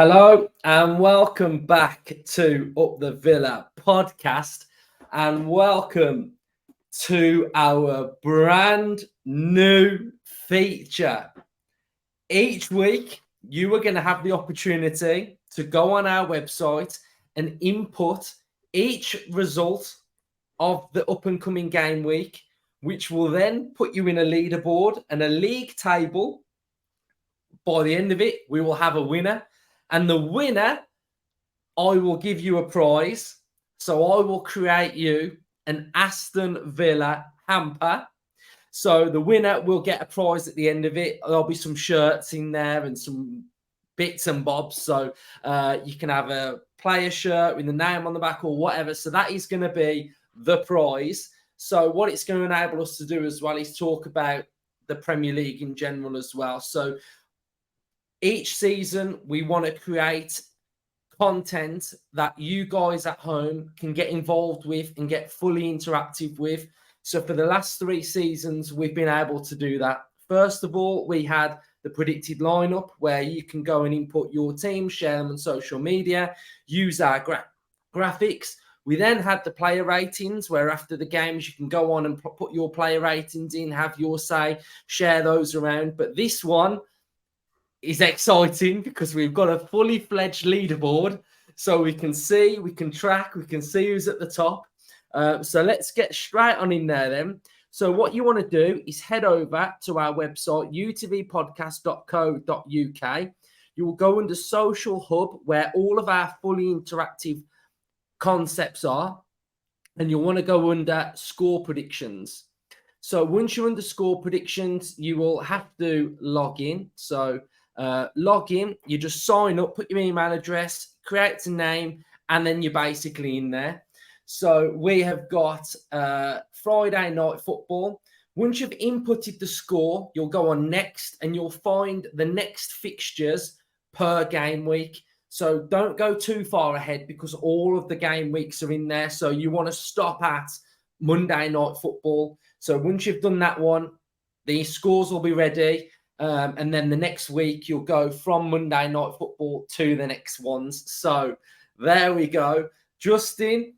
Hello and welcome back to Up the Villa podcast, and welcome to our brand new feature. Each week, you are going to have the opportunity to go on our website and input each result of the up and coming game week, which will then put you in a leaderboard and a league table. By the end of it, we will have a winner. And the winner, I will give you a prize. So I will create you an Aston Villa hamper. So the winner will get a prize at the end of it. There'll be some shirts in there and some bits and bobs. So you can have a player shirt with the name on the back or whatever. So that is going to be the prize. So what it's going to enable us to do as well is talk about the Premier League in general as well. So each season, we want to create content that you guys at home can get involved with and get fully interactive with. So for the last 3 seasons, we've been able to do that. First of all, we had the predicted lineup where you can go and input your team, share them on social media, use our graphics. We then had the player ratings where after the games, you can go on and put your player ratings in, have your say, share those around. But this one is exciting because we've got a fully fledged leaderboard, so we can see, we can track, we can see who's at the top. So let's get straight on in there then. So what you want to do is head over to our website, utvpodcast.co.uk. You will go under Social Hub where all of our fully interactive concepts are, and you'll want to go under Score Predictions. So once you're under Score Predictions, you will have to log in. So log in, you just sign up, put your email address, create a name, and then you're basically in there. So we have got Friday night football. Once you've inputted the score, you'll go on next and you'll find the next fixtures per game week. So don't go too far ahead because all of the game weeks are in there. So you want to stop at Monday night football. So once you've done that one, the scores will be ready. And then the next week, you'll go from Monday night football to the next ones. So there we go. Justin,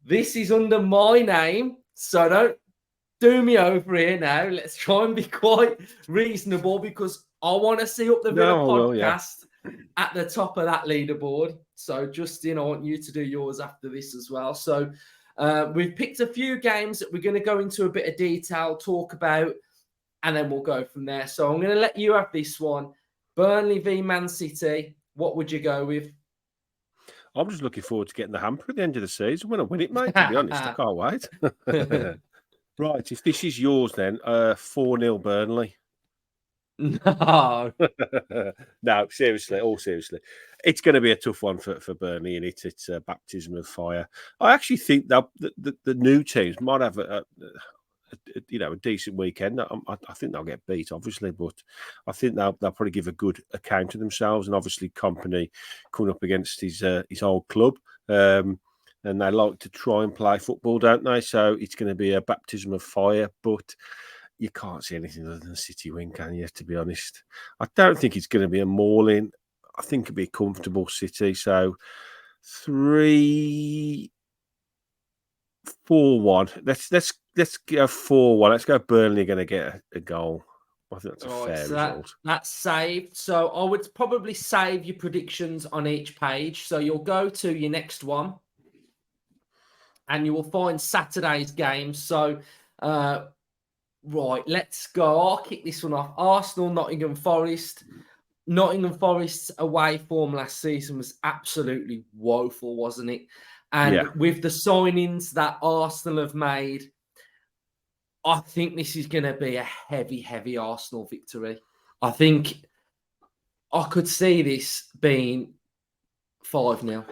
this is under my name. So don't do me over here now. Let's try and be quite reasonable because I want to see Up the Villa podcast at the top of that leaderboard. So Justin, I want you to do yours after this as well. So we've picked a few games that we're going to go into a bit of detail, talk about, and then we'll go from there. So I'm going to let you have this one. Burnley v Man City. What would you go with? I'm just looking forward to getting the hamper at the end of the season. When I win it, mate, to be honest, I can't wait. Right, if this is yours then, 4-0 Burnley. No. No, seriously, all seriously. It's going to be a tough one for Burnley, and it's a baptism of fire. I actually think that the new teams might have a decent weekend. I think they'll get beat, obviously, but I think they'll probably give a good account of themselves. And obviously, Kompany coming up against his old club, and they like to try and play football, don't they? So it's going to be a baptism of fire. But you can't see anything other than a City win, can you? To be honest, I don't think it's going to be a mauling. I think it'll be a comfortable City. So 3-4-1. Let's go 4-1. Let's go Burnley going to get a goal. I think that's a fair result. That's saved. So I would probably save your predictions on each page. So you'll go to your next one and you will find Saturday's games. So, right, let's go. I'll kick this one off. Arsenal, Nottingham Forest. Nottingham Forest's away form last season was absolutely woeful, wasn't it? And with the signings that Arsenal have made, I think this is going to be a heavy, heavy Arsenal victory. I think I could see this being 5-0.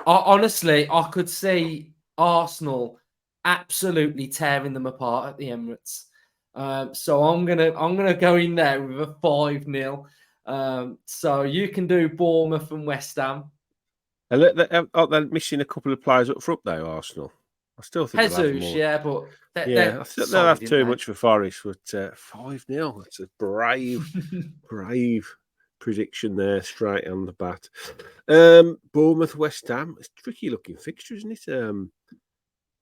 Honestly, I could see Arsenal absolutely tearing them apart at the Emirates. So I'm gonna go in there with a 5-0. So you can do Bournemouth and West Ham. They're missing a couple of players up front though, Arsenal. I still think Jesus, but I think they'll have too much for Forest. But 5-0, that's a brave. prediction there, straight on the bat. Bournemouth, West Ham. It's a tricky looking fixture, isn't it?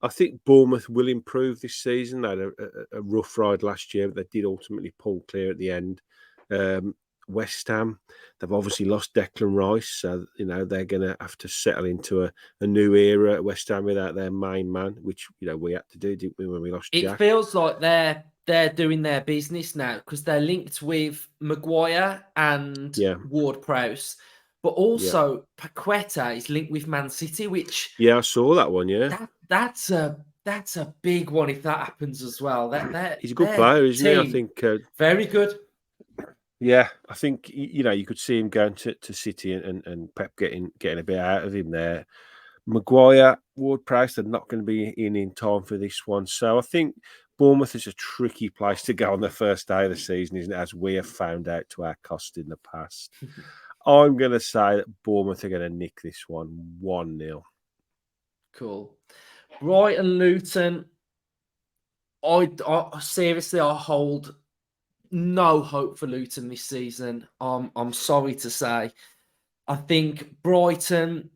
I think Bournemouth will improve this season. They had a rough ride last year, but they did ultimately pull clear at the end. West Ham, they've obviously lost Declan Rice, so they're going to have to settle into a new era at West Ham without their main man, which we had to do, didn't we, when we lost Jack? It feels like they're doing their business now because they're linked with Maguire and Ward-Prowse, but also Paqueta is linked with Man City, which I saw that one. Yeah, that's a big one if that happens as well. He's a good player, isn't he? I think very good. Yeah, I think you could see him going to City and Pep getting a bit out of him there. Maguire, Ward-Prowse, they're not going to be in time for this one. So I think Bournemouth is a tricky place to go on the first day of the season, isn't it? As we have found out to our cost in the past. I'm going to say that Bournemouth are going to nick this one 1-0. Cool. Brighton, Luton. I seriously, I hold no hope for Luton this season. I'm sorry to say. I think Brighton,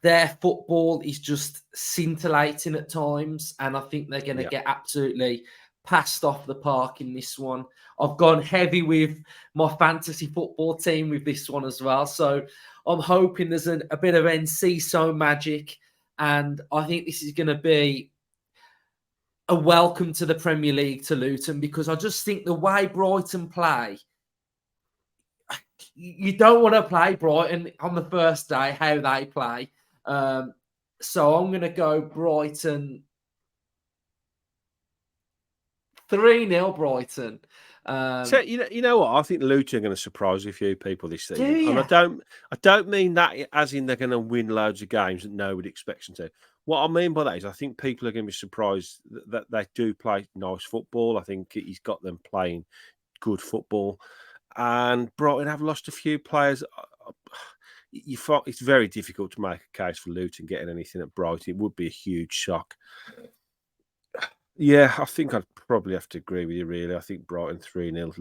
their football is just scintillating at times, and I think they're going to get absolutely passed off the park in this one. I've gone heavy with my fantasy football team with this one as well, so I'm hoping there's a bit of Enciso magic, and I think this is going to be a welcome to the Premier League to Luton, because I just think the way Brighton play, you don't want to play Brighton on the first day, how they play. So I'm going to go Brighton 3-0 Brighton. So you know what? I think Luton are going to surprise a few people this season. Do you? And I don't mean that as in they're going to win loads of games that nobody expects them to. What I mean by that is I think people are going to be surprised that they do play nice football. I think he's got them playing good football. And Brighton have lost a few players. It's very difficult to make a case for Luton getting anything at Brighton. It would be a huge shock. Yeah, I think I'd probably have to agree with you, really. I think Brighton 3-0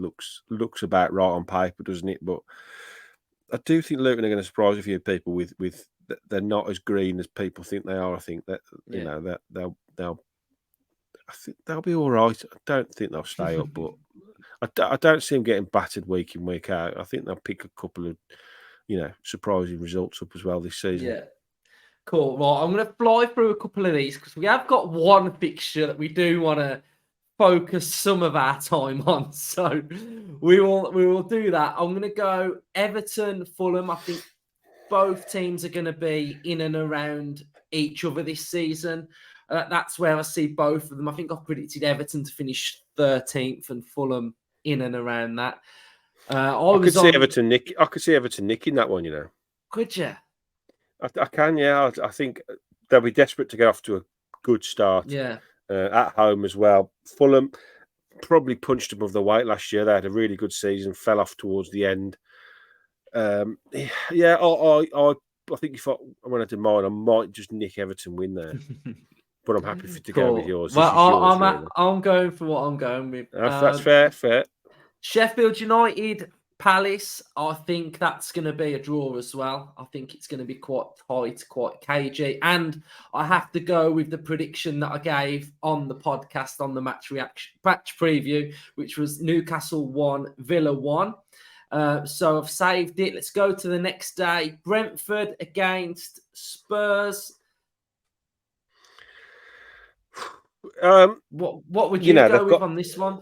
looks about right on paper, doesn't it? But I do think Luton are going to surprise a few people with they're not as green as people think they are. I think that that I think they'll be all right. I don't think they'll stay up, but I don't see them getting battered week in, week out. I think they'll pick a couple of surprising results up as well this season. Yeah. Cool. Well, I'm going to fly through a couple of these because we have got one fixture that we do want to focus some of our time on. So we will do that. I'm going to go Everton, Fulham. I think both teams are going to be in and around each other this season. That's where I see both of them. I think I've predicted Everton to finish 13th and Fulham in and around that. I could see Everton nicking that one. Could you? I can, yeah. I think they'll be desperate to get off to a good start. Yeah. At home as well. Fulham probably punched above the weight last year. They had a really good season, fell off towards the end. I think if I want to do mine, I might just nick Everton win there. But I'm happy to go with yours. Well, I'm going for what I'm going with. That's fair. Sheffield United, Palace, I think that's going to be a draw as well. I think it's going to be quite tight, quite cagey. And I have to go with the prediction that I gave on the podcast, on the match preview, which was Newcastle 1, Villa 1. So I've saved it. Let's go to the next day. Brentford against Spurs. What would you go with on this one?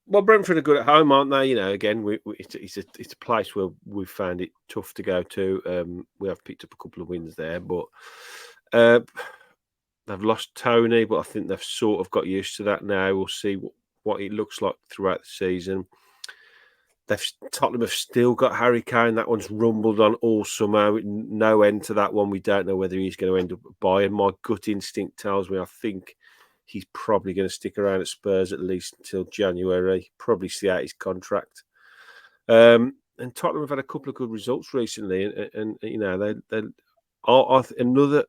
Well, Brentford are good at home, aren't they? Again, it's a place where we've found it tough to go to. We have picked up a couple of wins there, but they've lost Tony, but I think they've sort of got used to that now. We'll see what it looks like throughout the season. Tottenham have still got Harry Kane. That one's rumbled on all summer. No end to that one. We don't know whether he's going to end up buying. My gut instinct tells me I think he's probably going to stick around at Spurs at least until January, probably see out his contract. And Tottenham have had a couple of good results recently. And another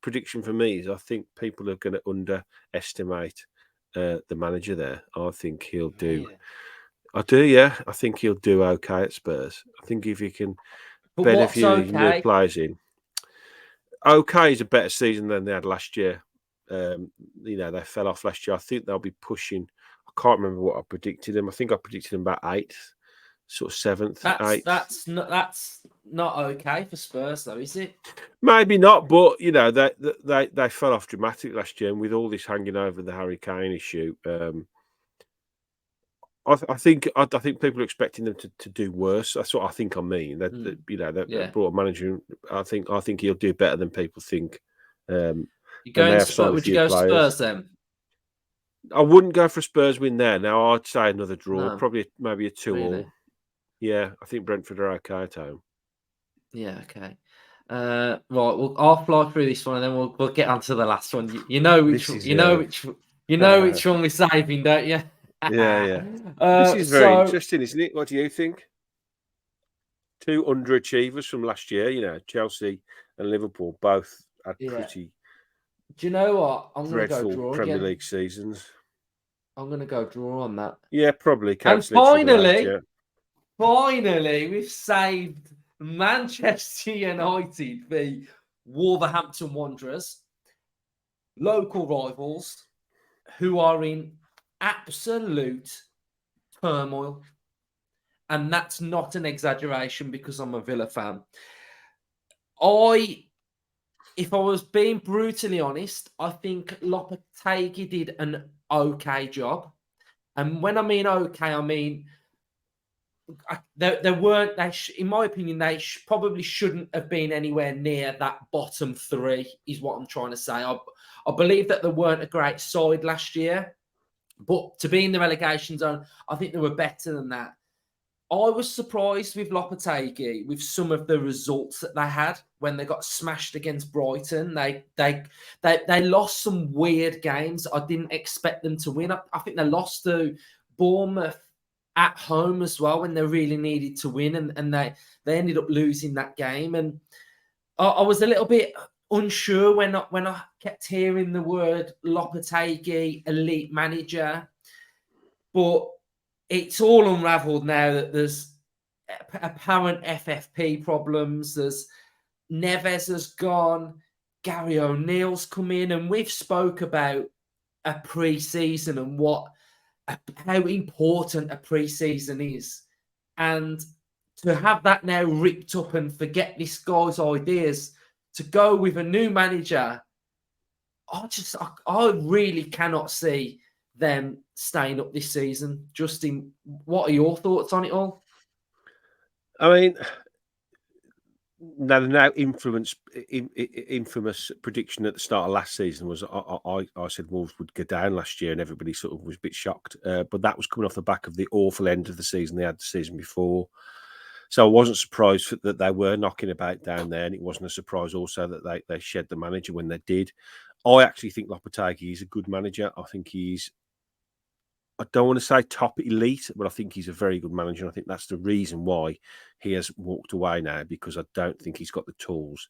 prediction for me is I think people are going to underestimate the manager there. I think he'll do I do, yeah. I think he'll do okay at Spurs. I think if he can But bed a what's few new okay? players in, okay is a better season than they had last year. They fell off last year. I think they'll be pushing. I can't remember what I predicted them. I think I predicted them about eighth, sort of seventh, That's eighth. that's not okay for Spurs though, is it? Maybe not, but they fell off dramatically last year, and with all this hanging over the Harry Kane issue, I think people are expecting them to do worse. That's what I think. I mean they Yeah. brought a manager. I think he'll do better than people think. And You they going have Spurs? signed a Would you few go players. Spurs then? I wouldn't go for a Spurs win there. Now I'd say another draw, No, probably maybe a 2-all. really. Yeah, I think Brentford are okay at home. Yeah, okay. Right, I'll fly through this one and then we'll get on to the last one. You know which This is which one we're saving, don't you? yeah. This is very So interesting, isn't it? What do you think? Two underachievers from last year, Chelsea and Liverpool both had yeah. pretty Do you know what? I'm gonna go dreadful draw Premier again. League seasons. I'm gonna go draw on that. Yeah, probably And cancel each other out. Yeah, finally, we've saved Manchester United v Wolverhampton Wanderers, local rivals who are in absolute turmoil. And that's not an exaggeration because I'm a Villa fan. If I was being brutally honest, I think Lopetegui did an okay job. And when I mean okay, I mean there weren't. In my opinion, they probably shouldn't have been anywhere near that bottom three. Is what I'm trying to say. I believe that they weren't a great side last year, but to be in the relegation zone, I think they were better than that. I was surprised with Lopetegui with some of the results that they had when they got smashed against Brighton. They lost some weird games. I didn't expect them to win. I think they lost to Bournemouth at home as well when they really needed to win, and they ended up losing that game. And I was a little bit unsure when I kept hearing the word Lopetegui, elite manager, but it's all unravelled now that there's apparent FFP problems. There's Neves has gone, Gary O'Neill's come in, and we've spoke about a pre-season and how important a pre-season is, and to have that now ripped up and forget this guy's ideas to go with a new manager, I really cannot see them staying up this season. Justin, what are your thoughts on it all? I mean, now infamous prediction at the start of last season was I said Wolves would go down last year, and everybody sort of was a bit shocked. But that was coming off the back of the awful end of the season they had the season before. So I wasn't surprised that they were knocking about down there, and it wasn't a surprise also that they shed the manager when they did. I actually think Lopetegui is a good manager. I think I don't want to say top elite, but I think he's a very good manager. And I think that's the reason why he has walked away now, because I don't think he's got the tools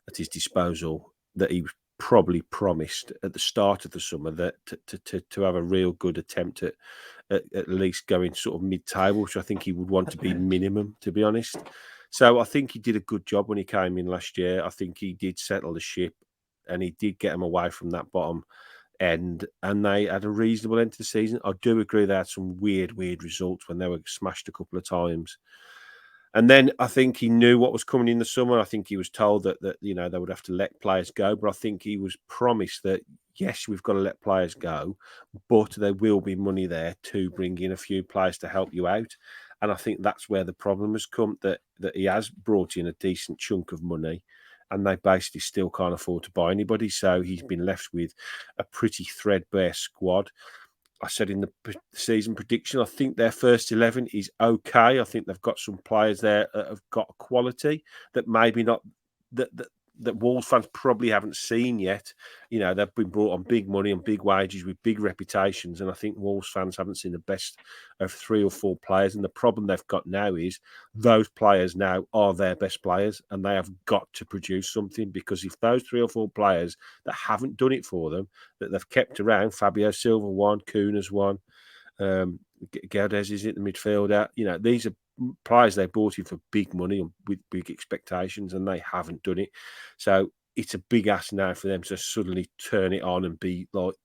at his disposal that he was probably promised at the start of the summer, that to have a real good attempt at least going sort of mid-table, which I think he would want to be minimum, to be honest. So I think he did a good job when he came in last year. I think he did settle the ship, and he did get him away from that bottom end, and they had a reasonable end to the season. I do agree they had some weird results when they were smashed a couple of times. And then I think he knew what was coming in the summer. I think he was told that they would have to let players go, but I think he was promised that yes, we've got to let players go, but there will be money there to bring in a few players to help you out. And I think that's where the problem has come, that he has brought in a decent chunk of money, and they basically still can't afford to buy anybody. So he's been left with a pretty threadbare squad. I said in the season prediction, I think their first 11 is okay. I think they've got some players there that have got quality that maybe not that Wolves fans probably haven't seen yet. They've been brought on big money and big wages with big reputations, and I think Wolves fans haven't seen the best of 3 or 4 players. And the problem they've got now is those players now are their best players, and they have got to produce something, because if those 3 or 4 players that haven't done it for them, that they've kept around, Fabio Silva one, Kuna's one, Guedes is in the midfielder. You know, these are players they bought in for big money and with big expectations, and they haven't done it. So it's a big ask now for them to suddenly turn it on and be like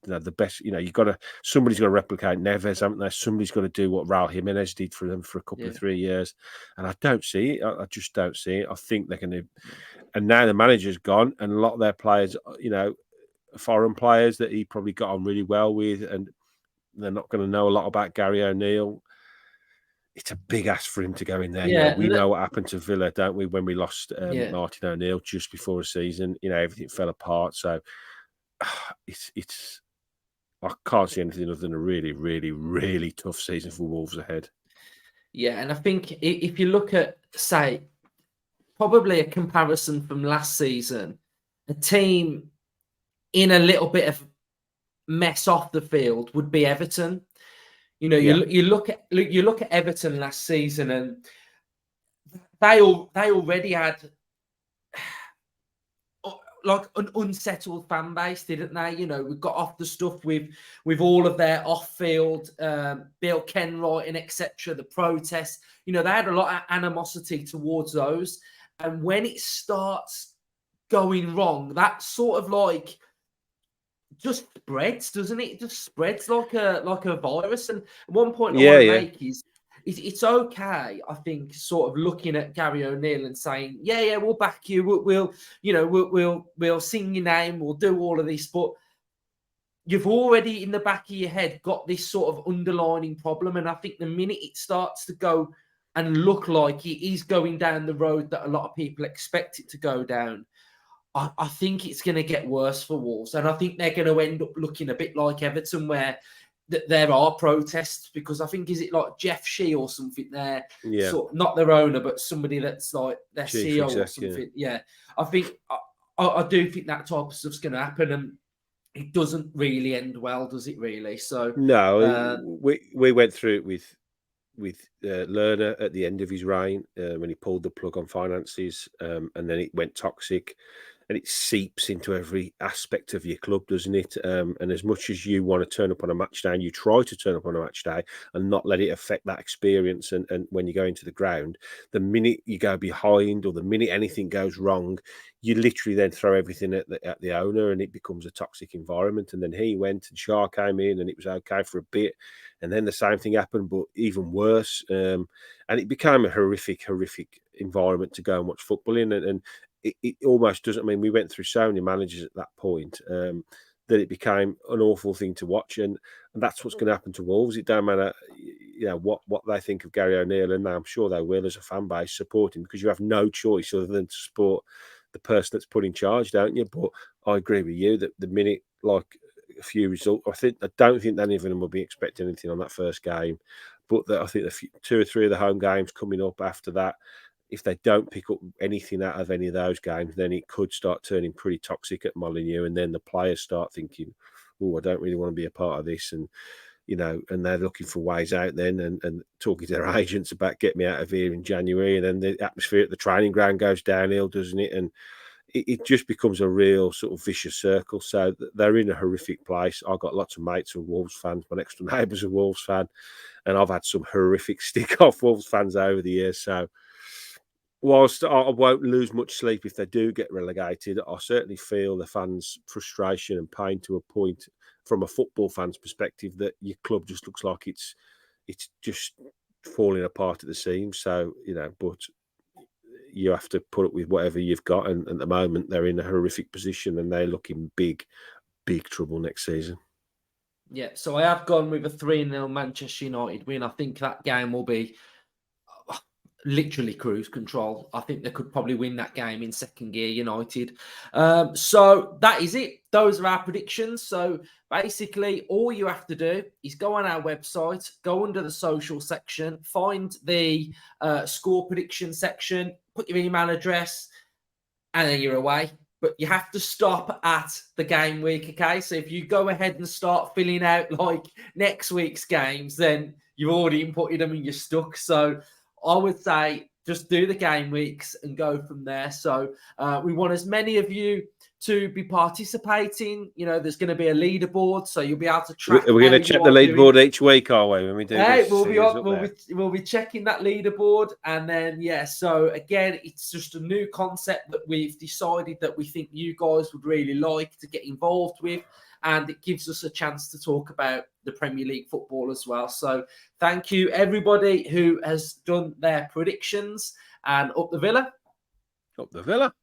the best. You know, somebody's got to replicate Neves, haven't they? Somebody's got to do what Raul Jimenez did for them for a couple of 3 years, and I don't see it. I just don't see it. I think they're going to. And now the manager's gone, and a lot of their players, you know, foreign players that he probably got on really well with, and they're not going to know a lot about Gary O'Neill. It's a big ask for him to go in there. Yeah, you know, we know what happened to Villa, don't we, when we lost Martin O'Neill just before the season. You know, everything fell apart. So it's I can't see anything other than a really, really, really tough season for Wolves ahead. Yeah, and I think if you look at, say, probably a comparison from last season, a team in a little bit of mess off the field would be Everton. You know, you look at Everton last season, and they already had like an unsettled fan base, didn't they? You know, we got off the stuff with all of their off-field, Bill Kenwright, etc. The protests. You know, they had a lot of animosity towards those, and when it starts going wrong, that sort of like just spreads, doesn't it? It just spreads like a virus. And one point I want to make is it's okay, I think, sort of looking at Gary O'Neill and saying, yeah, we'll back you. We'll sing your name. We'll do all of this. But you've already in the back of your head got this sort of underlining problem. And I think the minute it starts to go and look like it is going down the road that a lot of people expect it to go down, I think it's going to get worse for Wolves. And I think they're going to end up looking a bit like Everton, where there are protests, because I think, is it like Jeff Shee or something there? Yeah. Sort of, not their owner, but somebody that's like their CEO or something. Yeah. I think, I do think that type of stuff's going to happen, and it doesn't really end well, does it really? So no, we went through it with Lerner at the end of his reign, when he pulled the plug on finances, and then it went toxic. And it seeps into every aspect of your club, doesn't it? And as much as you want to turn up on a match day, and you try to turn up on a match day and not let it affect that experience, and when you go into the ground, the minute you go behind or the minute anything goes wrong, you literally then throw everything at the owner, and it becomes a toxic environment. And then he went, and Shah came in, and it was okay for a bit, and then the same thing happened, but even worse. And it became a horrific environment to go and watch football in, and it almost doesn't. I mean, we went through so many managers at that point, that it became an awful thing to watch, and that's what's going to happen to Wolves. It don't matter, you know, what they think of Gary O'Neill, and I'm sure they will as a fan base support him, because you have no choice other than to support the person that's put in charge, don't you? But I agree with you that the minute, like, a few results, I don't think any of them will be expecting anything on that first game, but I think the 2 or 3 of the home games coming up after that, if they don't pick up anything out of any of those games, then it could start turning pretty toxic at Molineux, and then the players start thinking, "Oh, I don't really want to be a part of this," and you know, and they're looking for ways out then, and talking to their agents about get me out of here in January, and then the atmosphere at the training ground goes downhill, doesn't it? And it just becomes a real sort of vicious circle. So they're in a horrific place. I've got lots of mates who are Wolves fans. My next door neighbour's a Wolves fan, and I've had some horrific stick off Wolves fans over the years. So whilst I won't lose much sleep if they do get relegated, I certainly feel the fans' frustration and pain to a point, from a football fan's perspective, that your club just looks like it's just falling apart at the seams. So, you know, but you have to put up with whatever you've got, and at the moment they're in a horrific position, and they're looking big trouble next season. Yeah, so I have gone with a 3-0 Manchester United win. I think that game will be literally cruise control. I think they could probably win that game in second gear, United. So that is it. Those are our predictions. So basically, all you have to do is go on our website, go under the social section, find the score prediction section, put your email address, and then you're away. But you have to stop at the game week, okay? So if you go ahead and start filling out like next week's games, then you've already inputted them and you're stuck. So I would say just do the game weeks and go from there. So we want as many of you to be participating. You know, there's going to be a leaderboard, so you'll be able to track. We're going to check the leaderboard each week, are we? When we do this, we'll be checking that leaderboard, and then so again, it's just a new concept that we've decided that we think you guys would really like to get involved with, and it gives us a chance to talk about the Premier League football as well. So thank you everybody who has done their predictions, and up the Villa. Up the Villa.